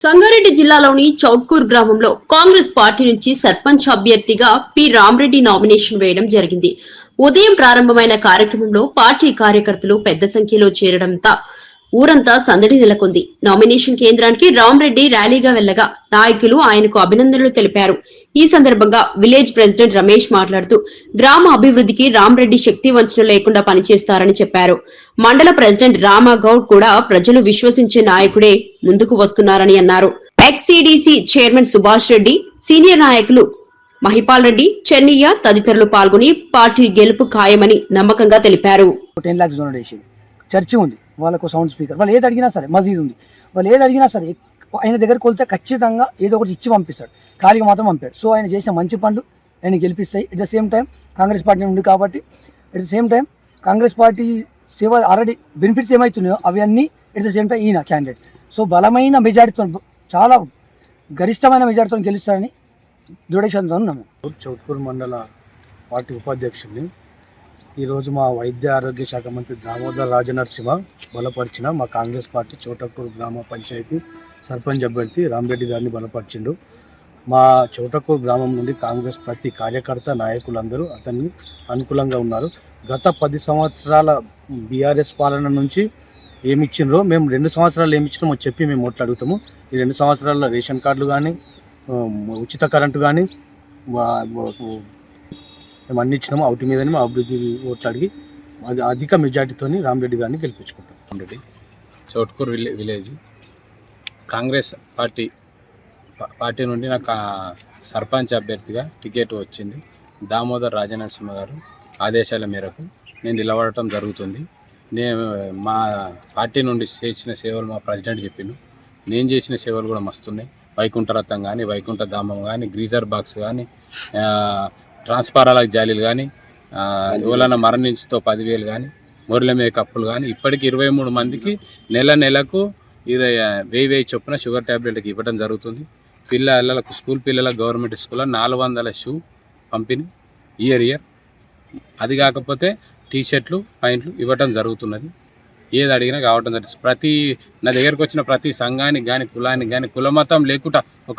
సంగారెడ్డి జిల్లాలోని చౌట్కూర్ గ్రామంలో కాంగ్రెస్ పార్టీ నుంచి సర్పంచ్ అభ్యర్థిగా పి రామరెడ్డి నామినేషన్ వేయడం జరిగింది. ఉదయం ప్రారంభమైన కార్యక్రమంలో పార్టీ కార్యకర్తలు పెద్ద సంఖ్యలో చేరడంతో ఊరంతా సందడి నెలకొంది. నామినేషన్ కేంద్రానికి రామరెడ్డి ర్యాలీగా వెళ్లగా నాయకులు ఆయనకు అభినందనలు తెలిపారు. ఈ సందర్భంగా విలేజ్ ప్రెసిడెంట్ రమేష్ మాట్లాడుతూ గ్రామ అభివృద్ధికి రామరెడ్డి శక్తి వంచన లేకుండా పనిచేస్తారని చెప్పారు. మండల ప్రెసిడెంట్ రామాగౌడ్ కూడా ప్రజలు విశ్వసించే నాయకుడే ముందుకు వస్తున్నారని అన్నారు. ఎక్స్సీడీసీ చైర్మన్ సుభాష్ రెడ్డి, సీనియర్ నాయకులు మహిపాల్ రెడ్డి, చెన్నయ్య తదితరులు పాల్గొని పార్టీ గెలుపు ఖాయమని నమ్మకంగా తెలిపారు. 10 lakhs డొనేషన్, చర్చి ఉంది, వాళ్ళకు సౌండ్ స్పీకర్, వాళ్ళు ఏది అడిగినా సరే, మసీద్ ఉంది, వాళ్ళు ఏది అడిగినా సరే ఆయన దగ్గరకు వెళ్తే ఖచ్చితంగా ఏదో ఒకటి ఇచ్చి పంపిస్తాడు, ఖాళీగా మాత్రం పంపాడు. సో ఆయన చేసిన మంచి పనులు ఆయన గెలిపిస్తాయి. At the same time Congress party ఉంది కాబట్టి at the same time Congress party సేవ ఆల్రెడీ బెనిఫిట్స్ ఏమవుతున్నాయో అవి అన్నీ ఎట్ ద సేమ్ టైం ఈయన క్యాండిడేట్. సో బలమైన మెజారిటీతో, చాలా గరిష్టమైన మెజారిటీతో గెలుస్తారని దృఢంతో ఉన్నాము. చౌట్కూరు మండల పార్టీ ఉపాధ్యక్షుడిని. ఈరోజు మా వైద్య ఆరోగ్య శాఖ మంత్రి దామోదర్ రాజనరసింహ బలపరిచిన మా కాంగ్రెస్ పార్టీ చౌటకూరు గ్రామ పంచాయతీ సర్పంచ్ అభ్యర్థి రామరెడ్డి గారిని బలపరిచిండు. మా చౌటకూరు గ్రామం నుండి కాంగ్రెస్ ప్రతి కార్యకర్త నాయకులందరూ అతన్ని అనుకూలంగా ఉన్నారు. గత 10 సంవత్సరాల బీఆర్ఎస్ పాలన నుంచి ఏమిచ్చిండ్రో, మేము 2 సంవత్సరాలు ఏమిచ్చినామో చెప్పి మేము ఓట్లు అడుగుతాము. ఈ 2 సంవత్సరాల్లో రేషన్ కార్డులు కానీ, ఉచిత కరెంటు కానీ మేము అన్ని ఇచ్చినాము. అవుటి మీదనే మా అభివృద్ధి ఓట్లు అడిగి అధిక మెజార్టీతో రామరెడ్డి గారిని గెలిపించుకుంటాం. రామరెడ్డి, చౌట్కూర్ విలేజ్ కాంగ్రెస్ పార్టీ నుండి నాకు సర్పంచ్ అభ్యర్థిగా టికెట్ వచ్చింది. దామోదర్ రాజనరసింహ గారు ఆదేశాల మేరకు నేను నిలబడటం జరుగుతుంది. నేను మా పార్టీ నుండి చేసిన సేవలు మా ప్రెసిడెంట్ చెప్పిండు. నేను చేసిన సేవలు కూడా మస్తున్నాయి. వైకుంఠ రథం కానీ, వైకుంఠ ధామం కానీ, గ్రీజర్ బాక్స్ కానీ, ట్రాన్స్ఫారాల జాలీలు కానీ, ఎవరైనా మరణించుతో 10,000 కానీ, మొర్రెల మేకప్పులు కానీ, ఇప్పటికి 23 మందికి నెలకు 1000 చొప్పున షుగర్ ట్యాబ్లెట్కి ఇవ్వడం జరుగుతుంది. పిల్లలకు, స్కూల్ పిల్లలకు గవర్నమెంట్ స్కూల్లో 400 షూ పంపిణీ ఇయర్. అది కాకపోతే టీషర్ట్లు, పాయింట్లు ఇవ్వటం జరుగుతున్నది. ఏది అడిగినా కావటం జరుగుతుంది. నా దగ్గరకు వచ్చిన ప్రతి సంఘానికి కానీ, కులానికి కానీ, కులమతం లేకుండా ఒక